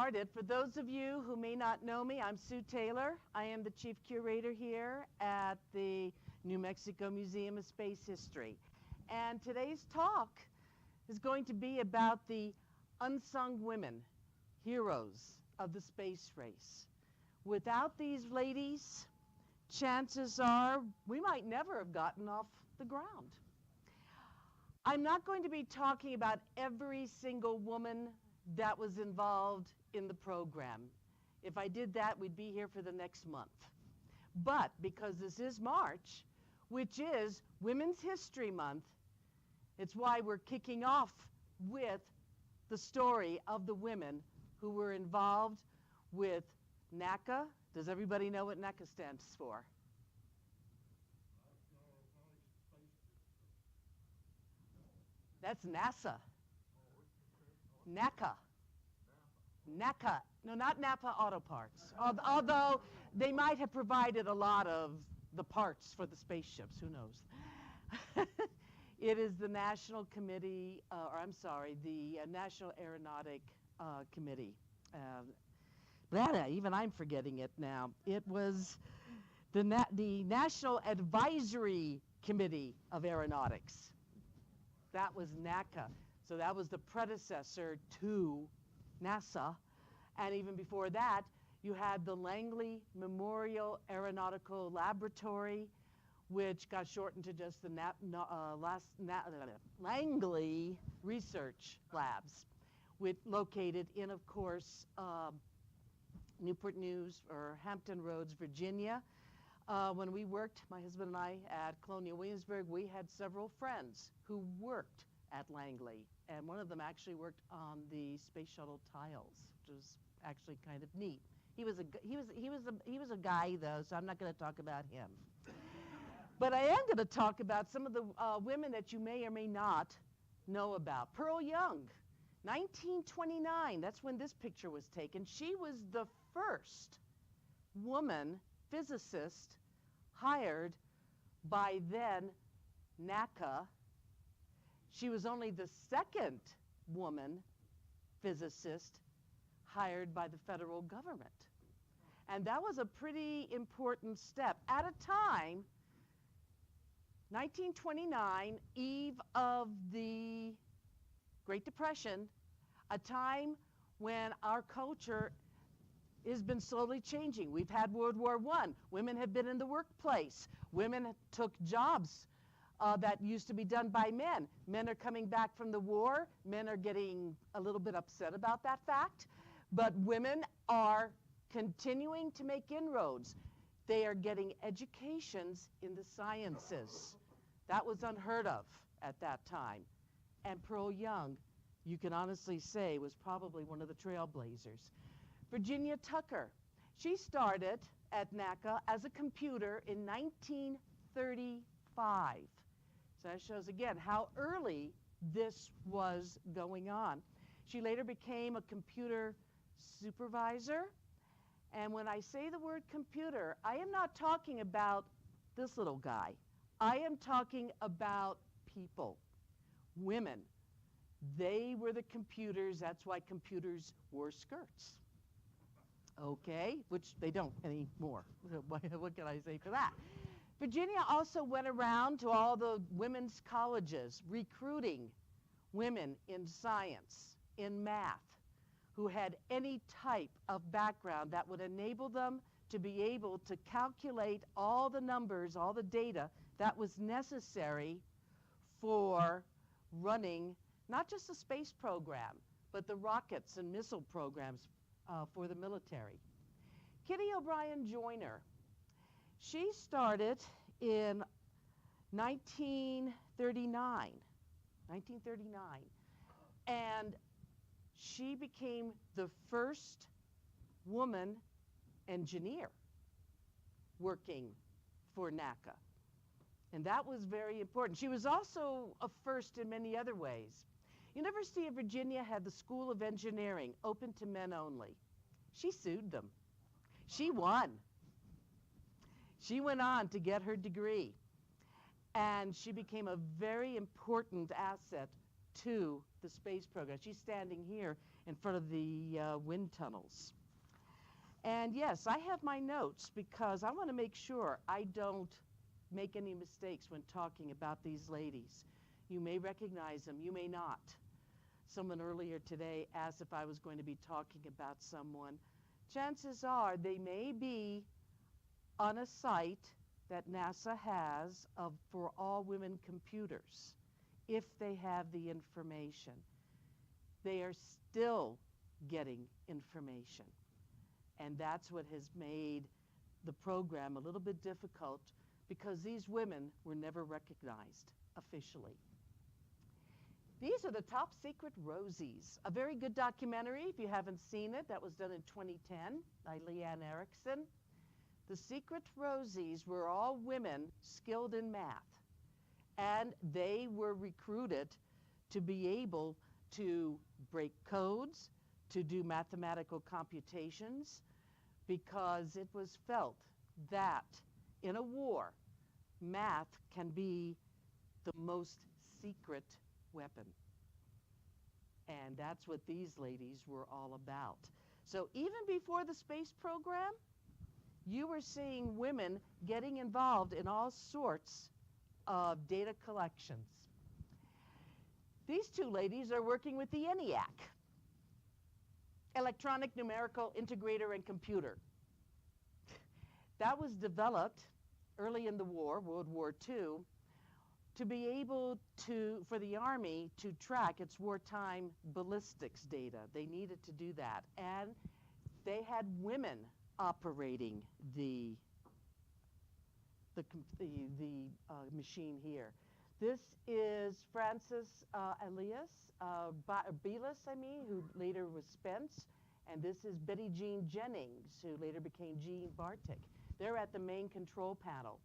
Started. For those of you who may not know me, I'm Sue Taylor. I am the chief curator here at the New Mexico Museum of Space History. And today's talk is going to be about the unsung women, heroes of the space race. Without these ladies, chances are we might never have gotten off the ground. I'm not going to be talking about every single woman that was involved in the program. If I did that, we'd be here for the next month. But because this is March, which is Women's History Month, it's why we're kicking off with the story of the women who were involved with NACA. Does everybody know what NACA stands for? That's NASA. NACA. NACA. No, not Napa Auto Parts. Although they might have provided a lot of the parts for the spaceships. Who knows? It is the National Committee, the National Aeronautic Committee. Even I'm forgetting it now. It was the National Advisory Committee of Aeronautics. That was NACA. So that was the predecessor to NASA. And even before that, you had the Langley Memorial Aeronautical Laboratory, which got shortened to just the Langley Research Labs, located in, of course, Newport News or Hampton Roads, Virginia. When we worked, my husband and I, at Colonial Williamsburg, we had several friends who worked at Langley, and one of them actually worked on the space shuttle tiles, which was actually kind of neat. He was a guy though, so I'm not going to talk about him. But I am going to talk about some of the women that you may or may not know about. Pearl Young, 1929. That's when this picture was taken. She was the first woman physicist hired by then NACA. She was only the second woman physicist hired by the federal government. And that was a pretty important step at a time, 1929, eve of the Great Depression, a time when our culture has been slowly changing. We've had World War I. Women have been in the workplace. Women took jobs that used to be done by men. Men are coming back from the war. Men are getting a little bit upset about that fact. But women are continuing to make inroads. They are getting educations in the sciences. That was unheard of at that time. And Pearl Young, you can honestly say, was probably one of the trailblazers. Virginia Tucker, she started at NACA as a computer in 1935. So that shows again how early this was going on. She later became a computer supervisor. And when I say the word computer, I am not talking about this little guy. I am talking about people, women. They were the computers. That's why computers wore skirts. Okay, which they don't anymore. What can I say for that? Virginia also went around to all the women's colleges recruiting women in science, in math, who had any type of background that would enable them to be able to calculate all the numbers, all the data that was necessary for running not just the space program, but the rockets and missile programs for the military. Kitty O'Brien Joyner, she started in 1939, and she became the first woman engineer working for NACA. And that was very important. She was also a first in many other ways. University of Virginia had the School of Engineering open to men only. She sued them. She won. She went on to get her degree. And she became a very important asset to the space program. She's standing here in front of the wind tunnels. And yes, I have my notes because I want to make sure I don't make any mistakes when talking about these ladies. You may recognize them, you may not. Someone earlier today asked if I was going to be talking about someone. Chances are they may be on a site that NASA has for all women computers, if they have the information. They are still getting information. And that's what has made the program a little bit difficult, because these women were never recognized officially. These are the Top Secret Rosies, a very good documentary if you haven't seen it. That was done in 2010 by Leanne Erickson. The Secret Rosies were all women skilled in math, and they were recruited to be able to break codes, to do mathematical computations, because it was felt that in a war, math can be the most secret weapon. And that's what these ladies were all about. So even before the space program, you were seeing women getting involved in all sorts of data collections. These two ladies are working with the ENIAC, Electronic Numerical Integrator and Computer. That was developed early in the war, World War II, to be able to, for the Army to track its wartime ballistics data. They needed to do that. And they had women operating the machine here. This is Frances Belis, who later was Spence. And this is Betty Jean Jennings, who later became Jean Bartik. They're at the main control panel.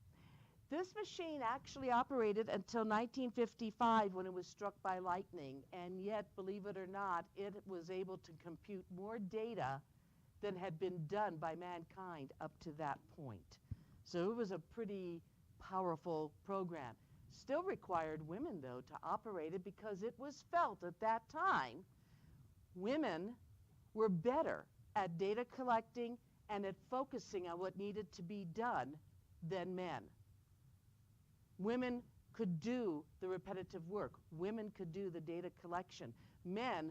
This machine actually operated until 1955 when it was struck by lightning, and yet, believe it or not, it was able to compute more data than had been done by mankind up to that point. So it was a pretty powerful program. Still required women, though, to operate it, because it was felt at that time women were better at data collecting and at focusing on what needed to be done than men. Women could do the repetitive work. Women could do the data collection. Men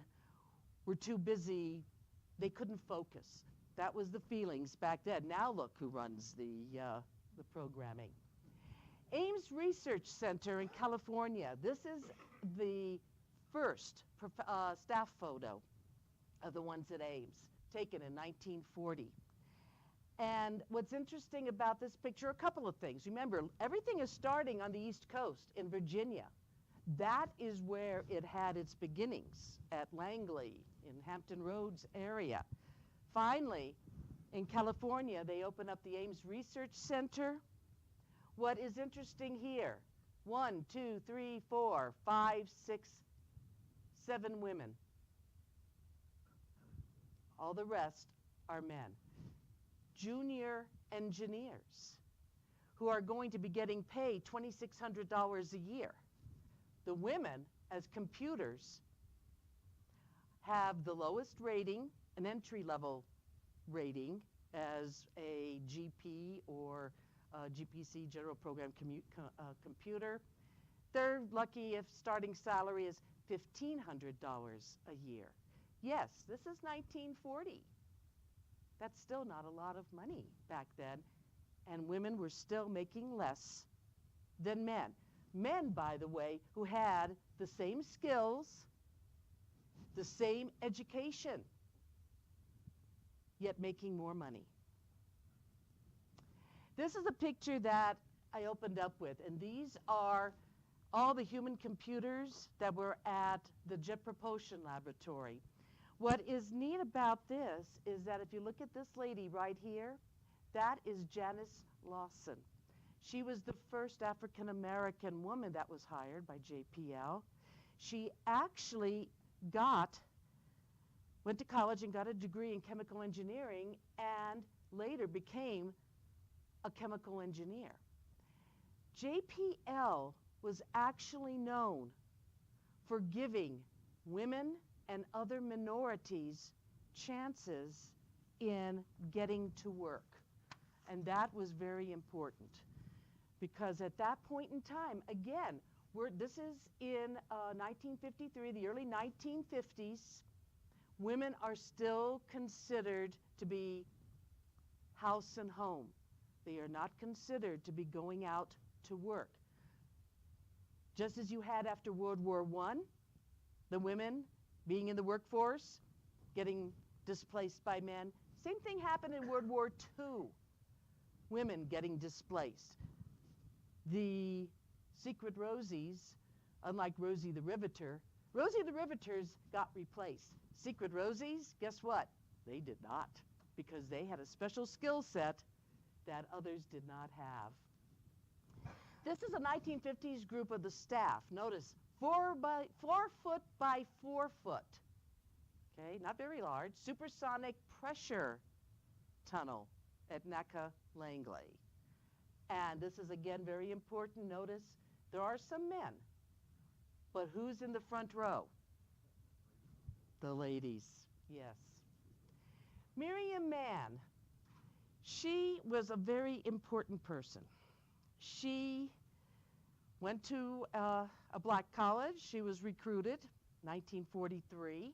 were too busy. They couldn't focus. That was the feelings back then. Now look who runs the programming. Ames Research Center in California. This is the first staff photo of the ones at Ames, taken in 1940. And what's interesting about this picture, a couple of things. Remember, everything is starting on the East Coast in Virginia. That is where it had its beginnings, at Langley, in Hampton Roads area. Finally, in California, they opened up the Ames Research Center. What is interesting here? 1, 2, 3, 4, 5, 6, 7 women. All the rest are men. Junior engineers who are going to be getting paid $2,600 a year. The women, as computers, have the lowest rating, an entry-level rating, as a GP or GPC, General Program Computer. They're lucky if starting salary is $1,500 a year. Yes, this is 1940. That's still not a lot of money back then, and women were still making less than men. Men, by the way, who had the same skills, the same education, yet making more money. This is a picture that I opened up with, and these are all the human computers that were at the Jet Propulsion Laboratory. What is neat about this is that if you look at this lady right here, that is Janice Lawson. She was the first African-American woman that was hired by JPL. She actually went to college and got a degree in chemical engineering, and later became a chemical engineer. JPL was actually known for giving women and other minorities chances in getting to work. And that was very important because at that point in time, again, this is in 1953, the early 1950s, women are still considered to be house and home. They are not considered to be going out to work. Just as you had after World War I, the women being in the workforce, getting displaced by men. Same thing happened in World War II. Women getting displaced. The Secret Rosies, unlike Rosie the Riveter, Rosie the Riveters got replaced. Secret Rosies, guess what? They did not, because they had a special skill set that others did not have. This is a 1950s group of the staff. Notice 4 foot by 4 foot. Okay, not very large. Supersonic pressure tunnel at Naka Langley. And this is again very important. Notice there are some men, but who's in the front row? The ladies, yes. Miriam Mann, she was a very important person. She went to a black college. She was recruited, 1943.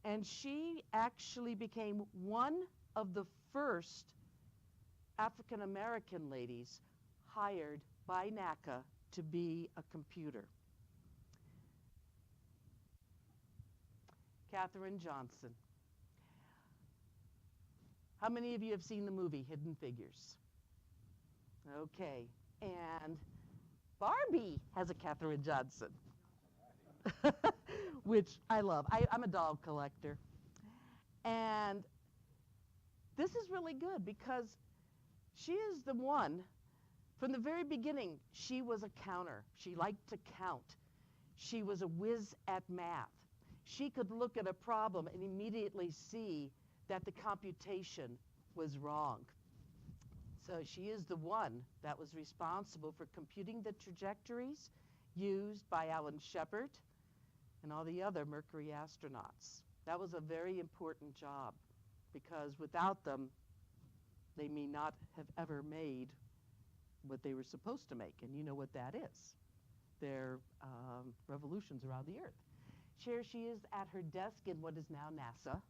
And she actually became one of the first African-American ladies hired by NACA to be a computer. Katherine Johnson. How many of you have seen the movie Hidden Figures? Okay, and Barbie has a Katherine Johnson, which I love. I'm a doll collector. And this is really good because she is the one, from the very beginning, she was a counter. She liked to count. She was a whiz at math. She could look at a problem and immediately see that the computation was wrong. So she is the one that was responsible for computing the trajectories used by Alan Shepard and all the other Mercury astronauts. That was a very important job because without them, they may not have ever made what they were supposed to make. And you know what that is. Their revolutions around the Earth. Here she is at her desk in what is now NASA.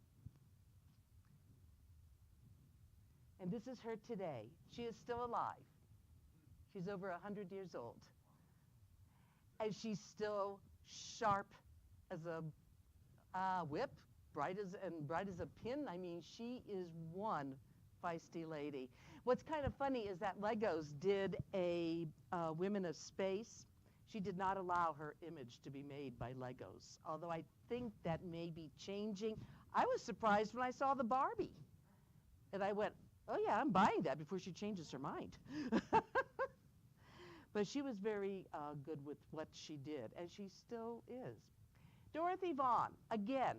And this is her today. She is still alive. She's over 100 years old. And she's still sharp as a whip, bright as a pin. I mean, she is one feisty lady. What's kind of funny is that Legos did a Women of Space. She did not allow her image to be made by Legos, although I think that may be changing. I was surprised when I saw the Barbie. And I went, oh yeah, I'm buying that before she changes her mind. But she was very good with what she did, and she still is. Dorothy Vaughan, again,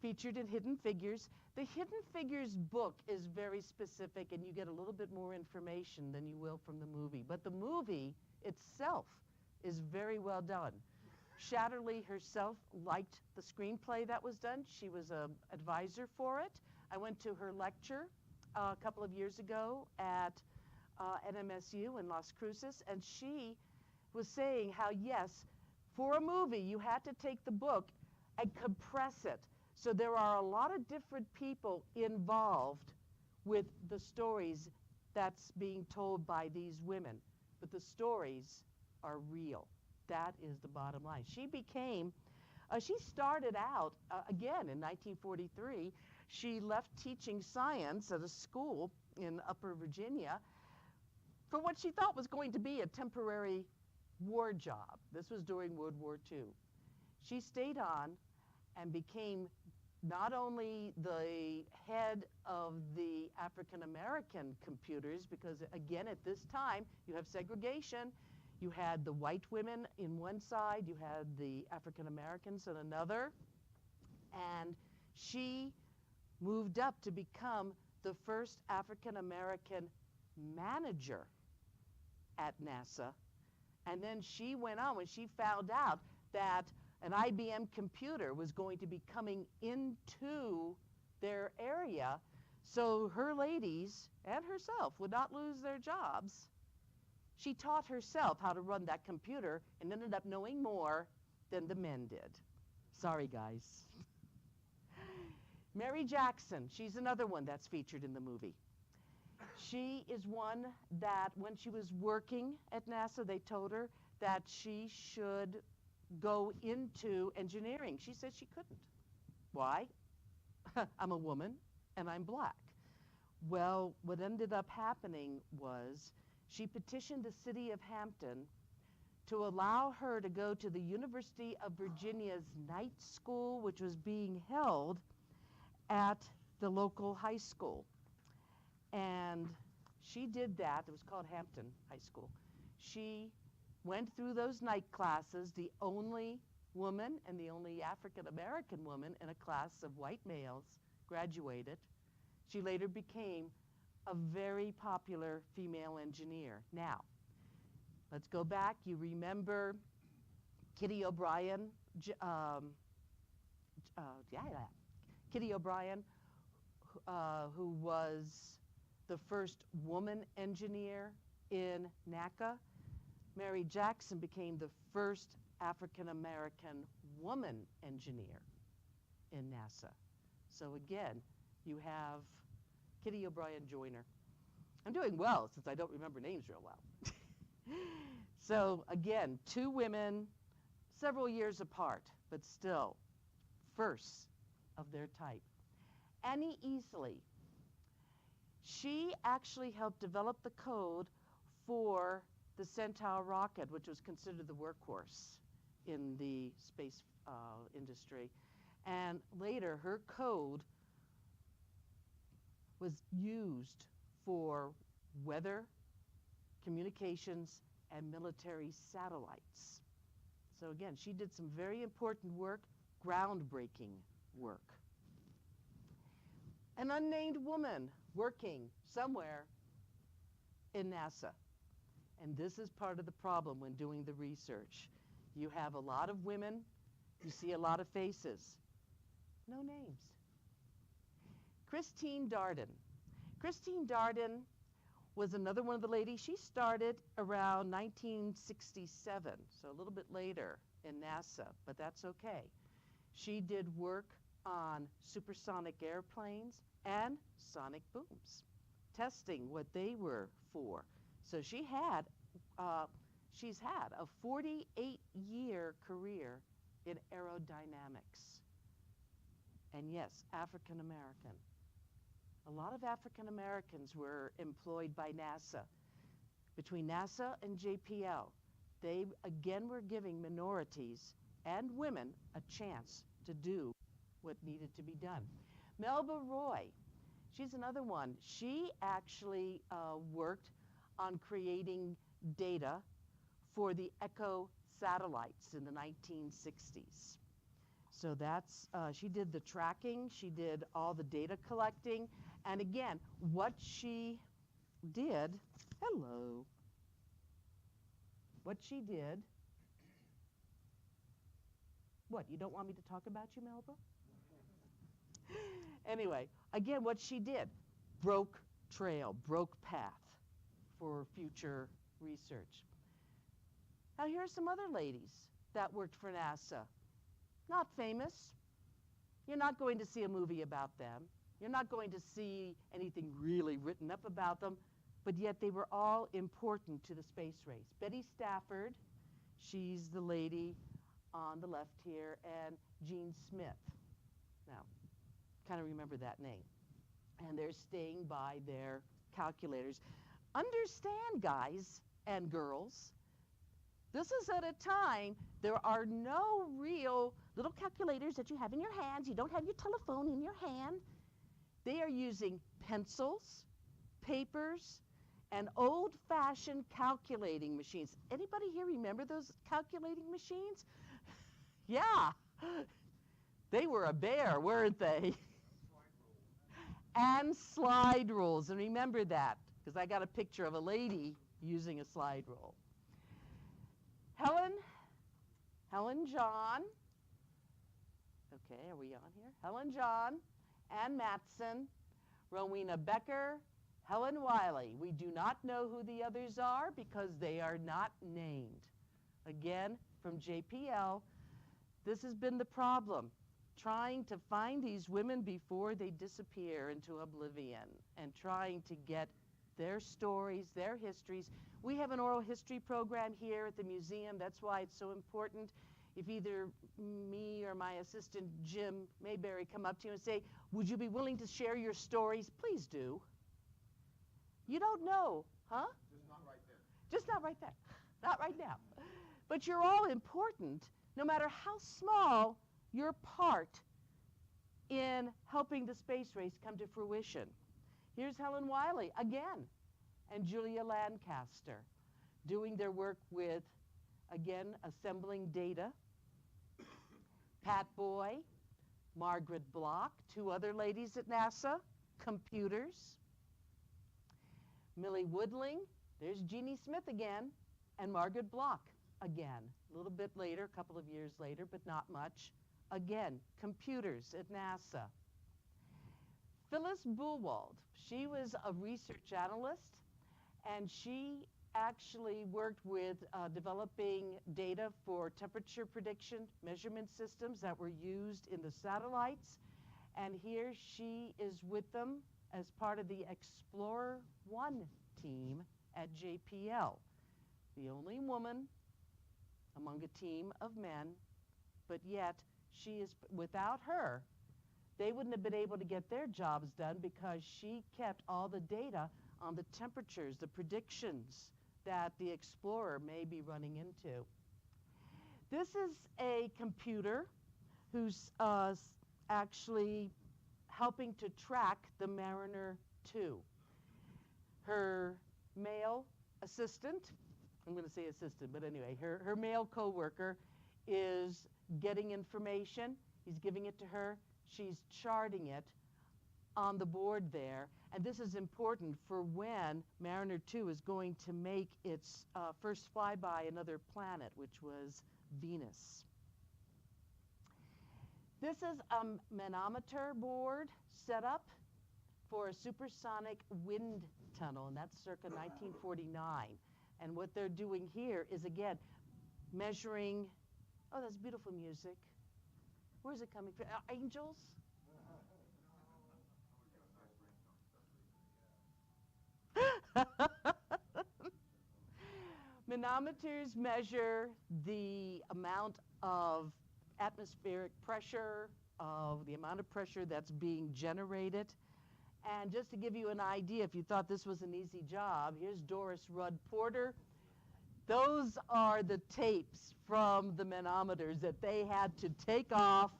featured in Hidden Figures. The Hidden Figures book is very specific, and you get a little bit more information than you will from the movie. But the movie itself is very well done. Shatterly herself liked the screenplay that was done. She was an advisor for it. I went to her lecture a couple of years ago at NMSU in Las Cruces, and she was saying how, yes, for a movie, you had to take the book and compress it. So there are a lot of different people involved with the stories that's being told by these women. But the stories are real. That is the bottom line. She became, she started out, again, in 1943. She left teaching science at a school in Upper Virginia for what she thought was going to be a temporary war job. This was during World War II. She stayed on and became not only the head of the African-American computers, because again, at this time, you have segregation. You had the white women in one side, you had the African-Americans in another, and she moved up to become the first African-American manager at NASA, And then she went on when she found out that an IBM computer was going to be coming into their area, so her ladies and herself would not lose their jobs. She taught herself how to run that computer and ended up knowing more than the men did. Sorry, guys. Mary Jackson, she's another one that's featured in the movie. She is one that when she was working at NASA, they told her that she should go into engineering. She said she couldn't. Why? I'm a woman and I'm black. Well, what ended up happening was she petitioned the city of Hampton to allow her to go to the University of Virginia's night school, which was being held at the local high school. And she did that. It was called Hampton High School. She went through those night classes, the only woman and the only African-American woman in a class of white males, graduated. She later became a very popular female engineer. Now, let's go back. You remember Kitty O'Brien? Kitty O'Brien, who was the first woman engineer in NACA. Mary Jackson became the first African-American woman engineer in NASA. So again, you have Kitty O'Brien Joyner. I'm doing well since I don't remember names real well. So again, two women, several years apart, but still firsts of their type. Annie Easley, she actually helped develop the code for the Centaur rocket, which was considered the workhorse in the space industry. And later, her code was used for weather, communications, and military satellites. So again, she did some very important work, groundbreaking work. An unnamed woman working somewhere in NASA. And this is part of the problem when doing the research. You have a lot of women, you see a lot of faces, no names. Christine Darden. Christine Darden was another one of the ladies. She started around 1967, so a little bit later in NASA, but that's okay. She did work on supersonic airplanes and sonic booms, testing what they were for. So she's had a 48-year career in aerodynamics. And yes, African American. A lot of African Americans were employed by NASA. Between NASA and JPL, they again were giving minorities and women a chance to do what needed to be done. Melba Roy, she's another one. She actually worked on creating data for the ECHO satellites in the 1960s. So that's, she did the tracking, she did all the data collecting, and again, what she did, hello, what she did, what, you don't want me to talk about you, Melba? Anyway, again, what she did, broke trail, broke path for future research. Now here are some other ladies that worked for NASA. Not famous. You're not going to see a movie about them. You're not going to see anything really written up about them, but yet they were all important to the space race. Betty Stafford, she's the lady on the left here, and Jean Smith. Now, kind of remember that name. And they're staying by their calculators. Understand, guys and girls, this is at a time there are no real little calculators that you have in your hands. You don't have your telephone in your hand. They are using pencils, papers, and old-fashioned calculating machines. Anybody here remember those calculating machines? Yeah, they were a bear, weren't they? And slide rules, and remember that, because I got a picture of a lady using a slide rule. Helen John, okay, are we on here? Helen John, Ann Matson, Rowena Becker, Helen Wiley. We do not know who the others are because they are not named. Again, from JPL, this has been the problem, trying to find these women before they disappear into oblivion and trying to get their stories, their histories. We have an oral history program here at the museum. That's why it's so important. If either me or my assistant, Jim Mayberry, come up to you and say, would you be willing to share your stories? Please do. You don't know, huh? Just not right then. Just not right there. Not right now. But you're all important, no matter how small your part in helping the space race come to fruition. Here's Helen Wiley again, and Julia Lancaster doing their work with, again, assembling data. Pat Boy, Margaret Block, two other ladies at NASA, computers. Millie Woodling, there's Jeannie Smith again, and Margaret Block again. A little bit later, a couple of years later, but not much. Again, computers at NASA. Phyllis Bullwald, she was a research analyst, and she actually worked with developing data for temperature prediction measurement systems that were used in the satellites. And here she is with them as part of the Explorer 1 team at JPL. The only woman among a team of men, but yet she is, without her, they wouldn't have been able to get their jobs done because she kept all the data on the temperatures, the predictions that the Explorer may be running into. This is a computer who's actually helping to track the Mariner 2. Her male assistant, I'm going to say assistant, but anyway, her male co-worker is getting information. He's giving it to her. She's charting it on the board there. And this is important for when Mariner 2 is going to make its first flyby another planet, which was Venus. This is a manometer board set up for a supersonic wind tunnel, and that's circa 1949. And what they're doing here is, again, measuring, oh, that's beautiful music. Where's it coming from? Angels? Manometers measure the amount of atmospheric pressure, of the amount of pressure that's being generated. And just to give you an idea, if you thought this was an easy job, here's Doris Rudd Porter. Those are the tapes from the manometers that they had to take off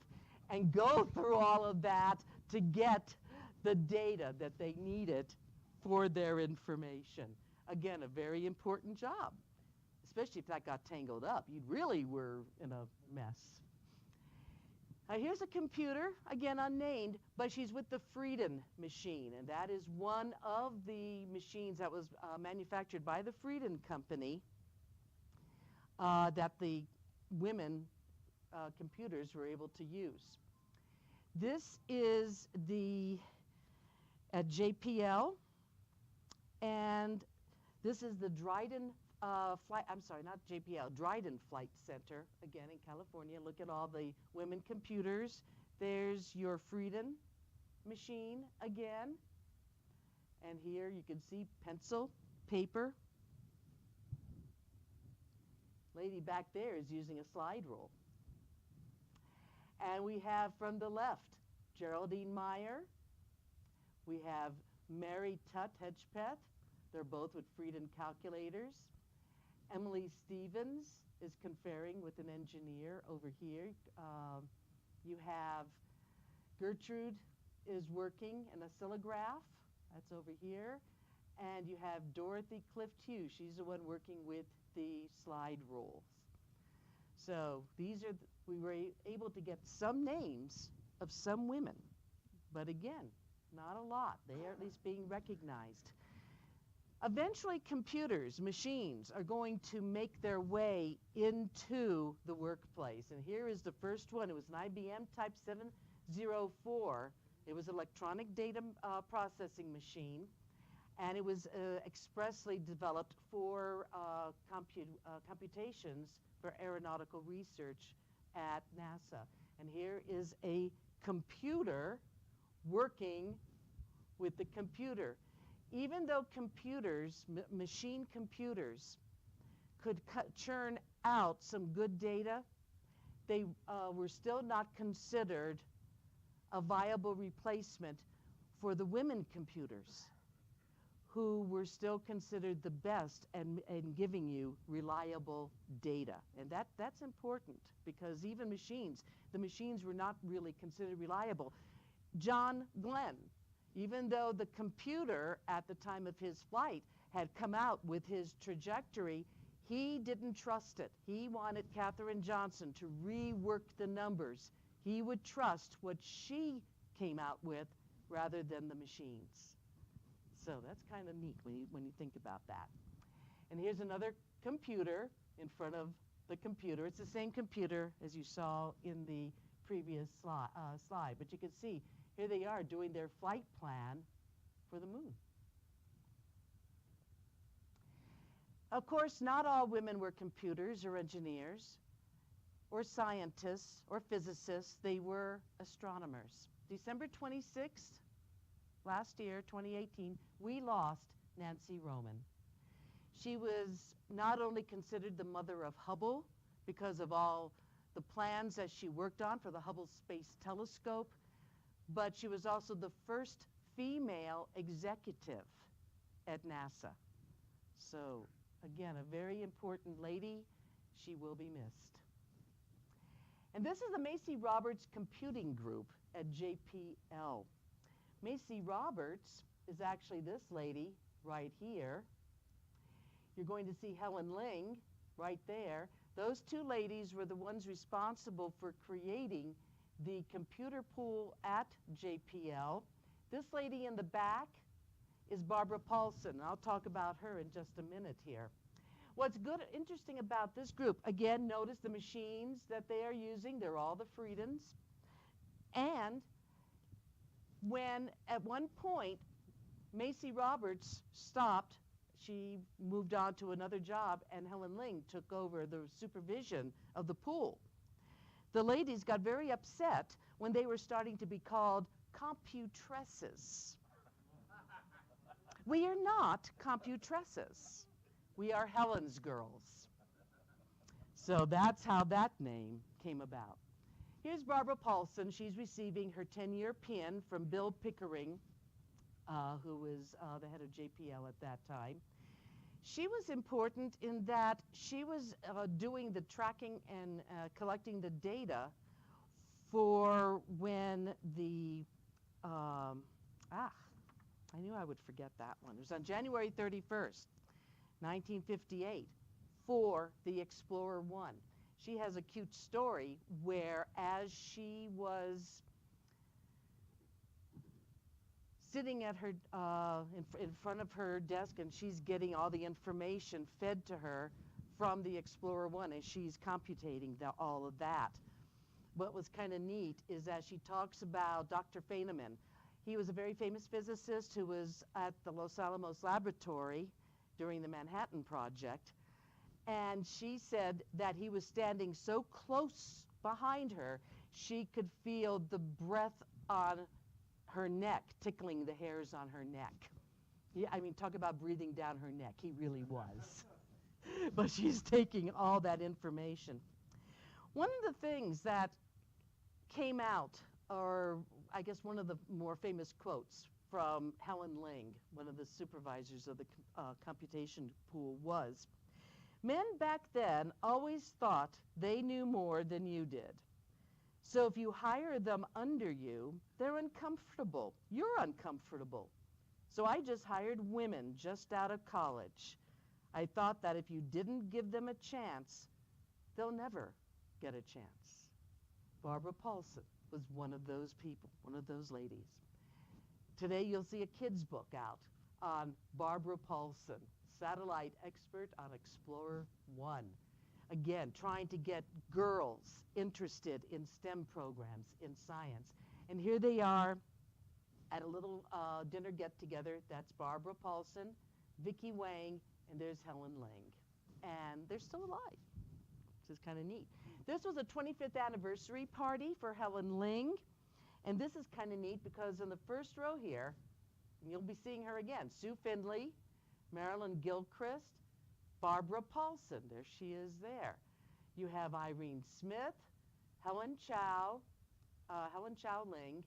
and go through all of that to get the data that they needed for their information. Again, a very important job, especially if that got tangled up. You really were in a mess. Here's a computer, again unnamed, but she's with the Frieden machine, and that is one of the machines that was manufactured by the Frieden Company that the women computers were able to use. This is at JPL, and this is the Dryden Dryden Flight Center, again in California. Look at all the women computers. There's your Frieden machine again. And here you can see pencil, paper. Lady back there is using a slide rule. And we have from the left, Geraldine Meyer. We have Mary Tutt Hedgepeth. They're both with Frieden calculators. Emily Stevens is conferring with an engineer over here. You have Gertrude is working an oscillograph. That's over here. And you have Dorothy Clift Hughes. She's the one working with the slide rules. So these are, we were able to get some names of some women. But again, not a lot. They are at least being recognized. Eventually, computers, machines, are going to make their way into the workplace. And here is the first one. It was an IBM Type 704. It was an electronic data processing machine. And it was expressly developed for computations for aeronautical research at NASA. And here is a computer working with the computer. Even though computers, machine computers, could churn out some good data, they were still not considered a viable replacement for the women computers, who were still considered the best in giving you reliable data. And that's important, because even machines, the machines were not really considered reliable. John Glenn, even though the computer at the time of his flight had come out with his trajectory, he didn't trust it. He wanted Katherine Johnson to rework the numbers. He would trust what she came out with rather than the machines. So that's kind of neat when you think about that. And here's another computer in front of the computer. It's the same computer as you saw in the previous slide, but you can see here they are doing their flight plan for the moon. Of course, not all women were computers or engineers or scientists or physicists. They were astronomers. December 26th, last year, 2018, we lost Nancy Roman. She was not only considered the mother of Hubble because of all the plans that she worked on for the Hubble Space Telescope, but she was also the first female executive at NASA. So, again, a very important lady. She will be missed. And this is the Macy Roberts Computing Group at JPL. Macy Roberts is actually this lady right here. You're going to see Helen Ling right there. Those two ladies were the ones responsible for creating the computer pool at JPL. This lady in the back is Barbara Paulson. I'll talk about her in just a minute here. What's interesting about this group, again, notice the machines that they are using. They're all the Friedens. And when, at one point, Macy Roberts stopped, she moved on to another job, and Helen Ling took over the supervision of the pool. The ladies got very upset when they were starting to be called computresses. We are not computresses. We are Helen's girls. So that's how that name came about. Here's Barbara Paulson. She's receiving her 10-year pin from Bill Pickering, who was the head of JPL at that time. She was important in that she was doing the tracking and collecting the data for when the, I knew I would forget that one. It was on January 31st, 1958, for the Explorer 1. She has a cute story where, as she was sitting at her in front of her desk, and she's getting all the information fed to her from the Explorer 1 as she's computing all of that. What was kind of neat is that she talks about Dr. Feynman. He was a very famous physicist who was at the Los Alamos Laboratory during the Manhattan Project, and she said that he was standing so close behind her, she could feel the breath on her neck, tickling the hairs on her neck. Yeah, I mean, talk about breathing down her neck. He really was. But she's taking all that information. One of the things that came out, or I guess one of the more famous quotes from Helen Ling, one of the supervisors of the computation pool, was, "Men back then always thought they knew more than you did. So if you hire them under you, they're uncomfortable. You're uncomfortable. So I just hired women just out of college. I thought that if you didn't give them a chance, they'll never get a chance." Barbara Paulson was one of those people, one of those ladies. Today you'll see a kid's book out on Barbara Paulson, satellite expert on Explorer 1. Again, trying to get girls interested in STEM programs in science. And here they are at a little dinner get-together. That's Barbara Paulson, Vicki Wang, and there's Helen Ling. And they're still alive, which is kind of neat. This was a 25th anniversary party for Helen Ling. And this is kind of neat because in the first row here, and you'll be seeing her again, Sue Finley, Marilyn Gilchrist, Barbara Paulson. There she is there. You have Irene Smith, Helen Chow Ling,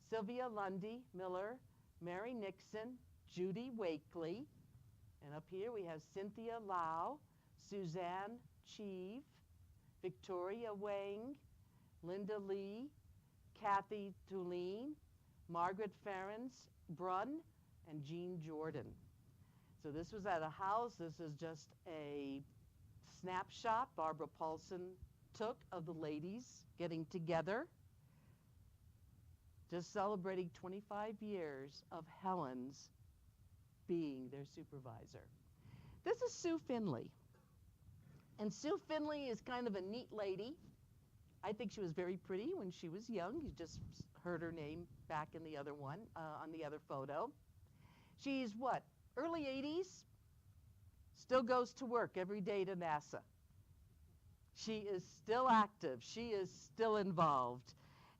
Sylvia Lundy Miller, Mary Nixon, Judy Wakely, and up here we have Cynthia Lau, Suzanne Cheeve, Victoria Wang, Linda Lee, Kathy Tulene, Margaret Ferens Brunn, and Jean Jordan. So this was at a house. This is just a snapshot Barbara Paulson took of the ladies getting together, just celebrating 25 years of Helen's being their supervisor. This is Sue Finley. And Sue Finley is kind of a neat lady. I think she was very pretty when she was young. You just heard her name back in the other one, on the other photo. She's what, early 80s? Still goes to work every day to NASA. She is still active. She is still involved.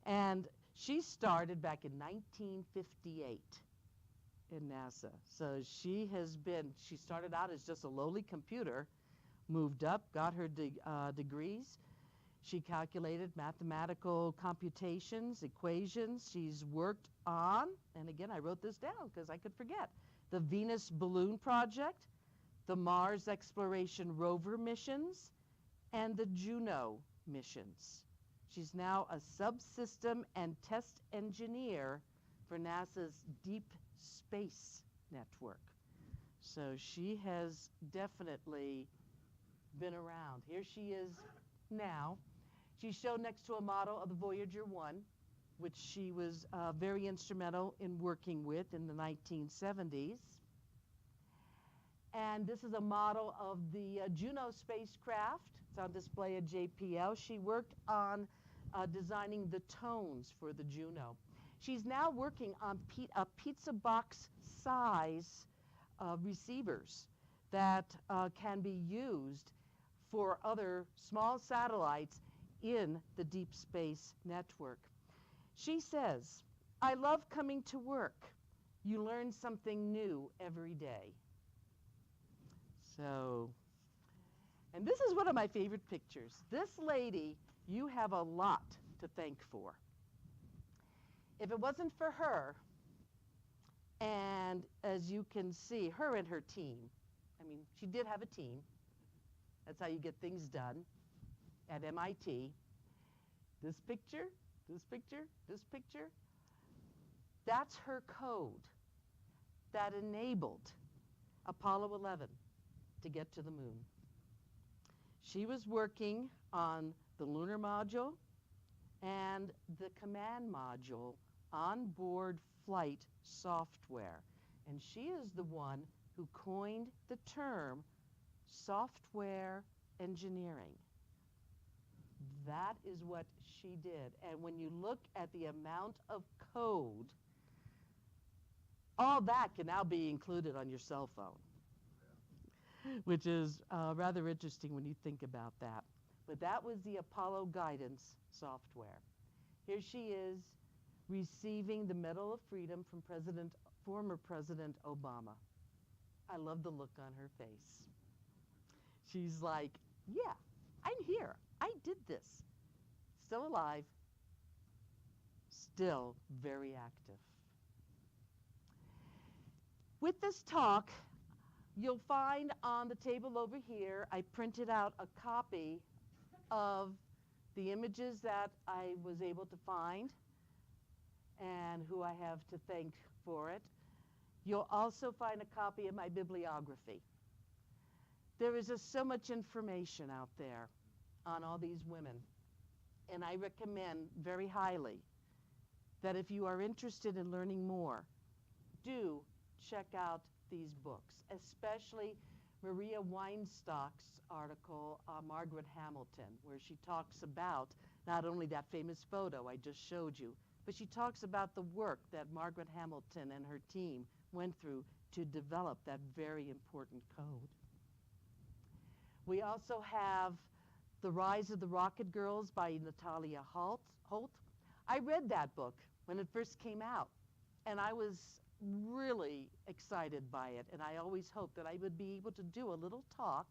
And she started back in 1958 in NASA. So she started out as just a lowly computer, moved up, got her degrees. She calculated mathematical computations, equations. She's worked on, and again, I wrote this down because I could forget, the Venus Balloon Project, the Mars Exploration Rover missions, and the Juno missions. She's now a subsystem and test engineer for NASA's Deep Space Network. So she has definitely been around. Here she is now. She's shown next to a model of the Voyager 1, which she was very instrumental in working with in the 1970s. And this is a model of the Juno Spacecraft. It's on display at JPL. She worked on designing the tones for the Juno. She's now working on pizza box size receivers that can be used for other small satellites in the Deep Space Network. She says, "I love coming to work. You learn something new every day." So, and this is one of my favorite pictures. This lady, you have a lot to thank for. If it wasn't for her, and as you can see, her and her team, I mean, she did have a team. That's how you get things done at MIT. This picture, this picture, this picture, that's her code that enabled Apollo 11 to get to the moon. She was working on the lunar module and the command module onboard flight software. And she is the one who coined the term software engineering. That is what she did. And when you look at the amount of code, all that can now be included on your cell phone, which is rather interesting when you think about that. But that was the Apollo guidance software. Here she is receiving the Medal of Freedom from former President Obama. I love the look on her face. She's like, yeah, I'm here. I did this. Still alive, still very active. With this talk, you'll find on the table over here, I printed out a copy of the images that I was able to find and who I have to thank for it. You'll also find a copy of my bibliography. There is just so much information out there on all these women. And I recommend very highly that if you are interested in learning more, do check out these books, especially Maria Weinstock's article, Margaret Hamilton, where she talks about not only that famous photo I just showed you, but she talks about the work that Margaret Hamilton and her team went through to develop that very important code. We also have The Rise of the Rocket Girls by Natalia Holt. I read that book when it first came out, and I was really excited by it, and I always hoped that I would be able to do a little talk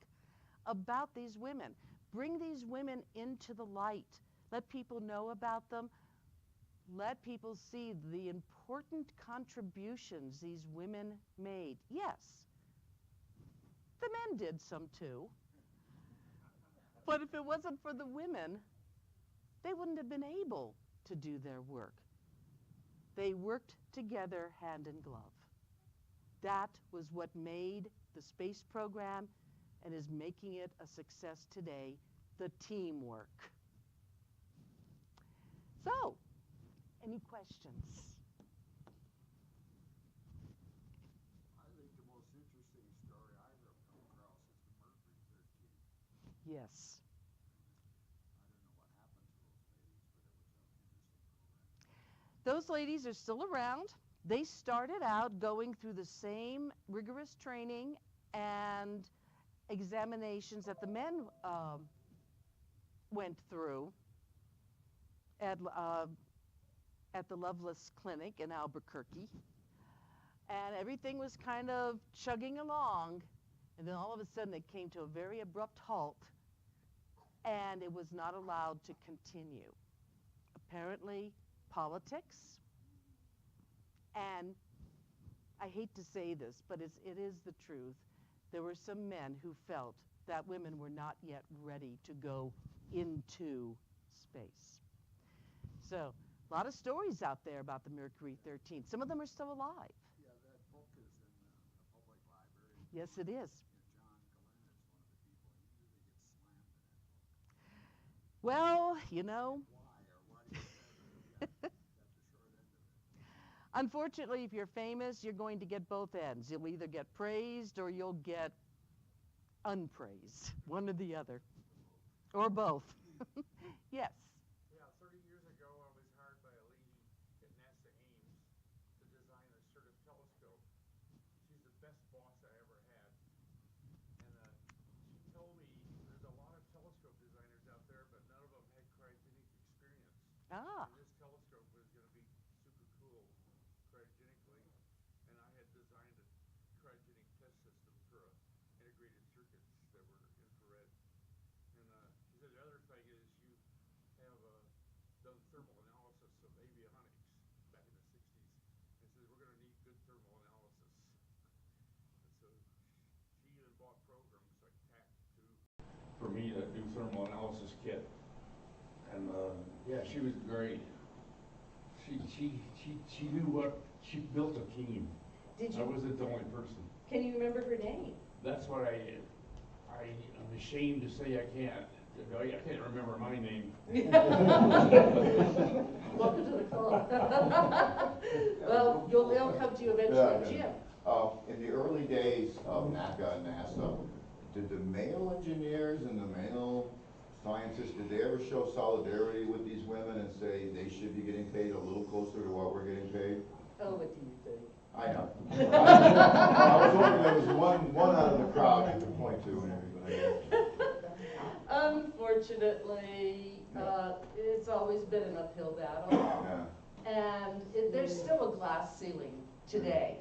about these women, bring these women into the light, let people know about them, let people see the important contributions these women made. Yes, the men did some too, but if it wasn't for the women, they wouldn't have been able to do their work. They worked together hand in glove. That was what made the space program and is making it a success today, the teamwork. So, any questions? I think the most interesting story I've ever come across is the Mercury 13. Yes. I don't know what happened to those ladies, but it was an interesting program. Those ladies are still around. They started out going through the same rigorous training and examinations that the men went through at the Lovelace Clinic in Albuquerque. And everything was kind of chugging along, and then all of a sudden it came to a very abrupt halt, and it was not allowed to continue. Apparently, politics, and I hate to say this, but it is the truth. There were some men who felt that women were not yet ready to go into space. So, a lot of stories out there about the Mercury 13. Some of them are still alive. Yeah, that book is in the public library. Yes, it is. Yeah, John Glenn is one of the people. He usually gets slammed in that book. Well, you know. Why do you that's the short end of it. Unfortunately, if you're famous, you're going to get both ends. You'll either get praised or you'll get unpraised, one or the other, or both. Yes. Yeah, 30 years ago, I was hired by a lady at NASA Ames to design a assertive telescope. She's the best boss I ever had. And she told me there's a lot of telescope designers out there, but none of them had cryogenic experience. Ah. And this telescope was going to be super cool cryogenically. And I had designed a cryogenic test system for integrated circuits that were infrared. And she said the other thing is you have done thermal analysis of avionics back in the 60s. And said we're going to need good thermal analysis. And so she even bought programs like TAC2 for me to do thermal analysis kit. And yeah, she was great. She knew what, she built a team. Did I you? wasn't the only person. Can you remember her name? That's what I'm ashamed to say I can't. I can't remember my name. Welcome to the club. Well, they'll come to you eventually. Yeah, Jim. in the early days of NACA and NASA, did the male engineers and the male scientists, did they ever show solidarity with these women and say they should be getting paid a little closer to what we're getting paid? Oh, what do you think? I know. I was hoping there was one out of the crowd you could point to and everything. Unfortunately, it's always been an uphill battle. Yeah. And there's still a glass ceiling today.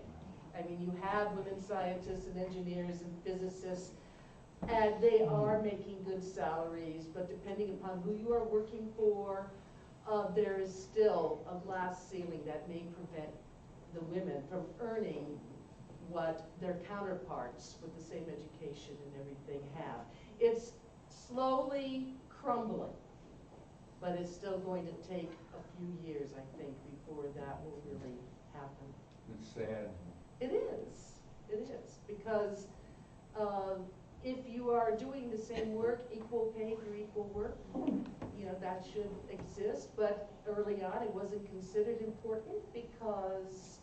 I mean, you have women scientists and engineers and physicists, and they are making good salaries, but depending upon who you are working for, there is still a glass ceiling that may prevent the women from earning what their counterparts with the same education and everything have. It's slowly crumbling, but it's still going to take a few years, I think, before that will really happen. It's sad. It is, because if you are doing the same work, equal pay for equal work, you know, that should exist, but early on it wasn't considered important because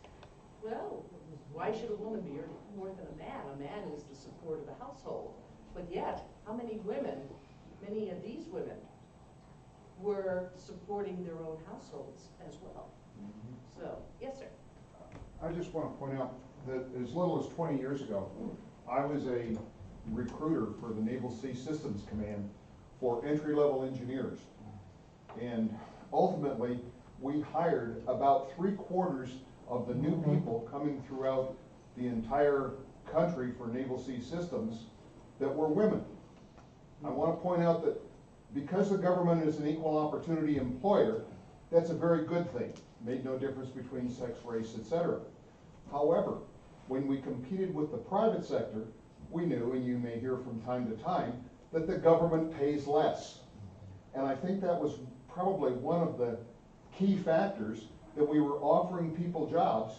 Well, why should a woman be earning more than a man? A man is the support of the household. But yet, how many women, many of these women, were supporting their own households as well? So, yes, sir. I just want to point out that as little as 20 years ago, I was a recruiter for the Naval Sea Systems Command for entry-level engineers. And ultimately, we hired about 3/4 of the new people coming throughout the entire country for Naval Sea Systems that were women. I want to point out that because the government is an equal opportunity employer, that's a very good thing. Made no difference between sex, race, etc. However, when we competed with the private sector, we knew, and you may hear from time to time, that the government pays less. And I think that was probably one of the key factors that we were offering people jobs.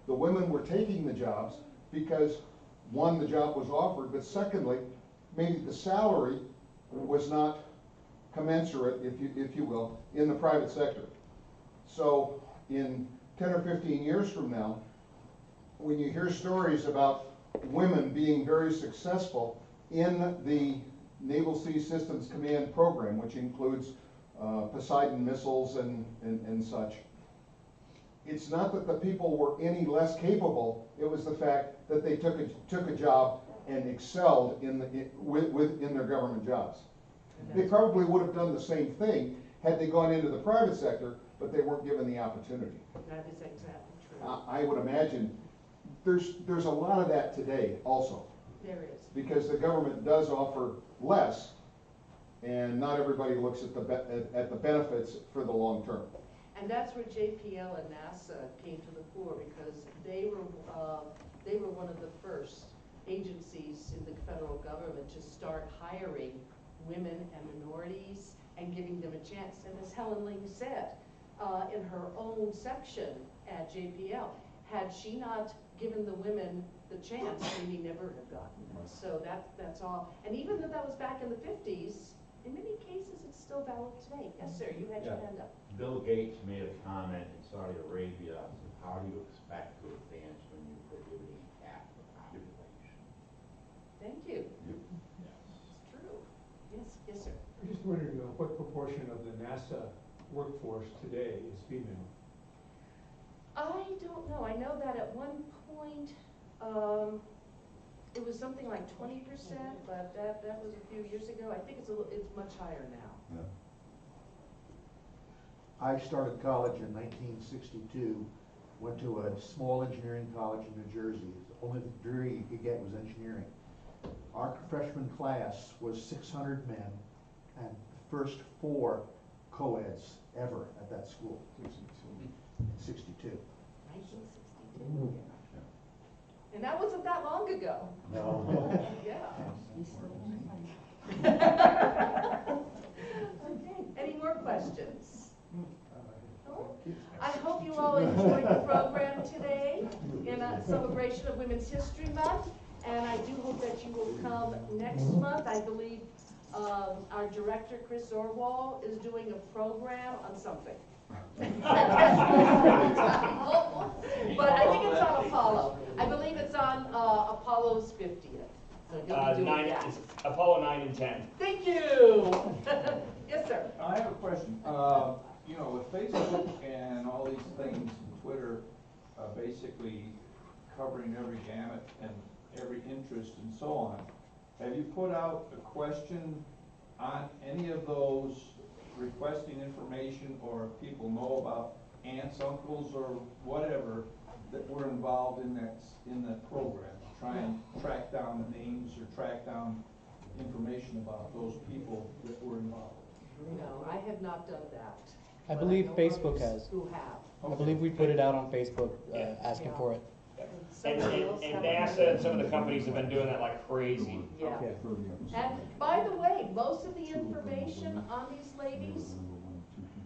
The women were taking the jobs because, one, the job was offered, but secondly, maybe the salary was not commensurate, if you will, in the private sector. So in 10 or 15 years from now, when you hear stories about women being very successful in the Naval Sea Systems Command program, which includes Poseidon missiles and such, it's not that the people were any less capable, it was the fact that they took a job and excelled in their government jobs. They probably would have done the same thing had they gone into the private sector, but they weren't given the opportunity. That is exactly true. I would imagine there's a lot of that today also. There is. Because the government does offer less, and not everybody looks at the benefits for the long term. And that's where JPL and NASA came to the fore, because they were one of the first agencies in the federal government to start hiring women and minorities and giving them a chance. And as Helen Ling said in her own section at JPL, had she not given the women the chance, we may never have gotten it. So that's all. And even though that was back in the 50s, in many cases it's still valid today. Yes, sir, you had your hand up. Bill Gates made a comment in Saudi Arabia. How do you expect to advance when you're prohibiting half the population? Thank you. Yes. It's true. Yes, sir. I'm just wondering what proportion of the NASA workforce today is female? I don't know. I know that at one point it was something like 20%, but that was a few years ago. I think it's much higher now. Yeah. I started college in 1962, went to a small engineering college in New Jersey. The only degree you could get was engineering. Our freshman class was 600 men and the first 4 co-eds ever at that school. 62. 1962. And that wasn't that long ago. No. Yeah. Okay. Any more questions? I hope you all enjoyed the program today in a celebration of Women's History Month, and I do hope that you will come next month. I believe our director, Chris Orwell, is doing a program on something. But I think it's on Apollo. I believe it's on Apollo's 50th. So he'll be doing that. Apollo 9 and 10. Thank you. Yes, sir. I have a question. You know, with Facebook and all these things, Twitter, basically covering every gamut and every interest and so on, have you put out a question on any of those requesting information, or if people know about aunts, uncles, or whatever that were involved in that program? Try and track down the names or track down information about those people that were involved. No, I have not done that. I But believe know Facebook others has. Who have. I believe we put it out on Facebook Yeah. asking Yeah. for it. And Somebody else have NASA and some of the companies have been doing that like crazy. Yeah. Yeah. And by the way, most of the information on these ladies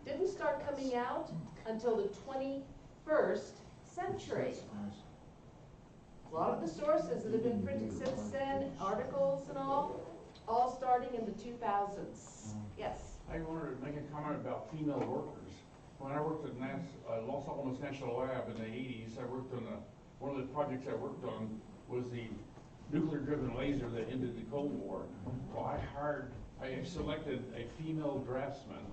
didn't start coming out until the 21st century. A lot of the sources that have been printed since then, articles and all starting in the 2000s. Yes. I wanted to make a comment about female workers. When I worked at Los Alamos National Lab in the 80s, I worked on one of the projects I worked on was the nuclear-driven laser that ended the Cold War. Well, I selected a female draftsman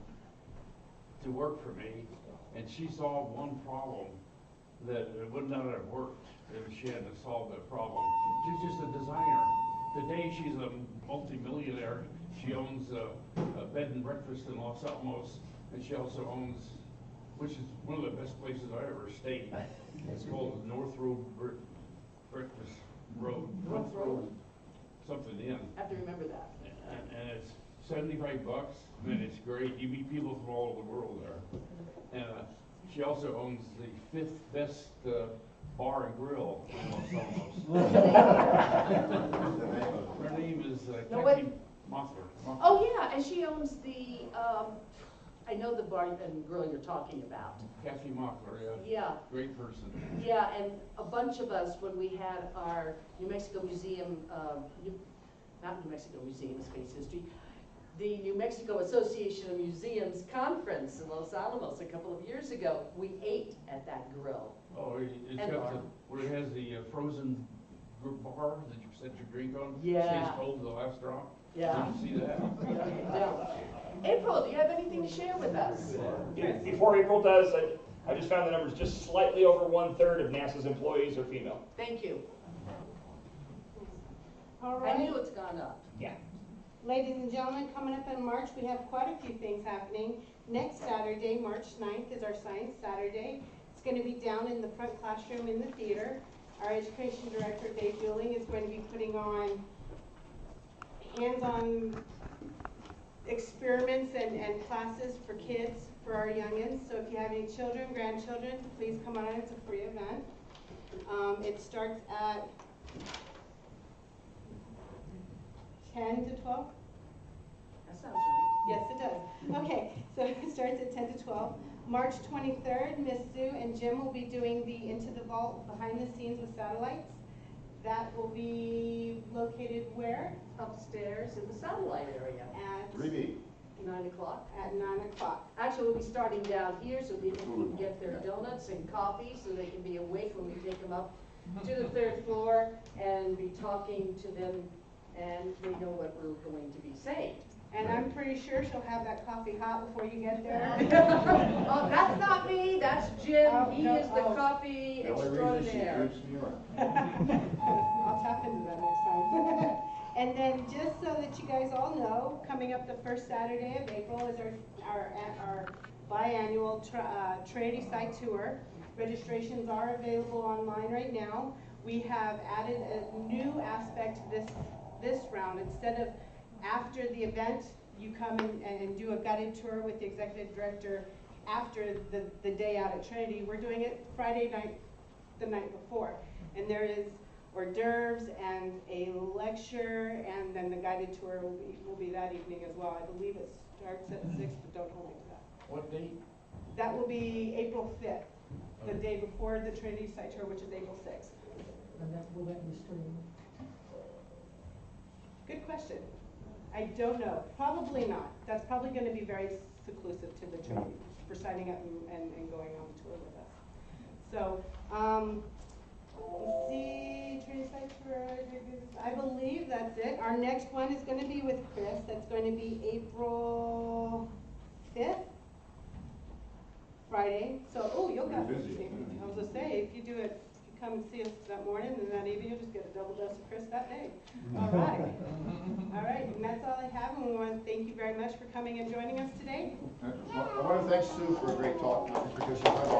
to work for me, and she solved one problem that would not have worked if she hadn't solved that problem. She's just a designer. Today, she's a multi-millionaire. She owns a bed and breakfast in Los Alamos, and she also owns, which is one of the best places I ever stayed. It's called North Road Breakfast Road. North Road? Something in. I have to remember that. And it's $75. I mean, it's great. You meet people from all over the world there. And she also owns the 5th best bar and grill in Los Alamos. Her name is Kathy Mothler. Oh, yeah, and she owns the, I know the bar and grill you're talking about. Kathy Mothler, yeah. Yeah. Great person. Yeah, and a bunch of us, when we had our New Mexico Museum, not New Mexico Museum of Space History, the New Mexico Association of Museums conference in Los Alamos a couple of years ago, we ate at that grill. Oh, it's And got bar. where it has the frozen bar that you set your drink on. Yeah. Stays cold to the last drop. Yeah. Did you see that? Yeah. April, do you have anything to share with us? Before April does, I just found the numbers just slightly over 1/3 of NASA's employees are female. Thank you. All I right, knew it's gone up. Yeah. ladies and gentlemen, coming up in March, we have quite a few things happening. Next Saturday, March 9th, is our Science Saturday. It's going to be down in the front classroom in the theater. Our education director, Dave Bueling, is going to be putting on hands-on experiments and classes for kids, for our youngins. So if you have any children, grandchildren, please come on. It's a free event. It starts at 10 to 12? That sounds right. Yes, it does. Okay, so it starts at 10 to 12. March 23rd, Miss Sue and Jim will be doing the Into the Vault behind the scenes with satellites. That will be located where? Upstairs in the satellite area. At 3B. 9 o'clock. At 9 o'clock. Actually, we'll be starting down here so people can get their donuts and coffee so they can be awake when we take them up to the 3rd floor and be talking to them, and they know what we're going to be saying. And I'm pretty sure she'll have that coffee hot before you get there. Oh, that's not me, that's Jim. Oh, He no, is the oh. coffee The only reason she extraordinaire. keeps me around. I'll tap into that next time. And then just so that you guys all know, coming up the first Saturday of April is our biannual Trinity Site Tour. Registrations are available online right now. We have added a new aspect this round. Instead of after the event, you come in and do a guided tour with the executive director after the day out at Trinity. We're doing it Friday night, the night before. And there is hors d'oeuvres and a lecture, and then the guided tour will be that evening as well. I believe it starts at 6, but don't hold me to that. What date? That will be April 5th, the day before the Trinity Site Tour, which is April 6th. And that, will that be streamed? Good question. I don't know. Probably not. That's probably going to be very seclusive to the Trinity for signing up and going on the tour with us. So, let's see, Trinity Site Tour, I believe that's it. Our next one is going to be with Chris. That's going to be April 5th, Friday. So, oh, you'll get, Pretty busy. I was going to say, if you do it, if you come and see us that morning, and that evening, you'll just get a double dose of Chris that day. All right. All right, and that's all I have, and we want to thank you very much for coming and joining us today. I want to thank Sue for a great talk, because she's not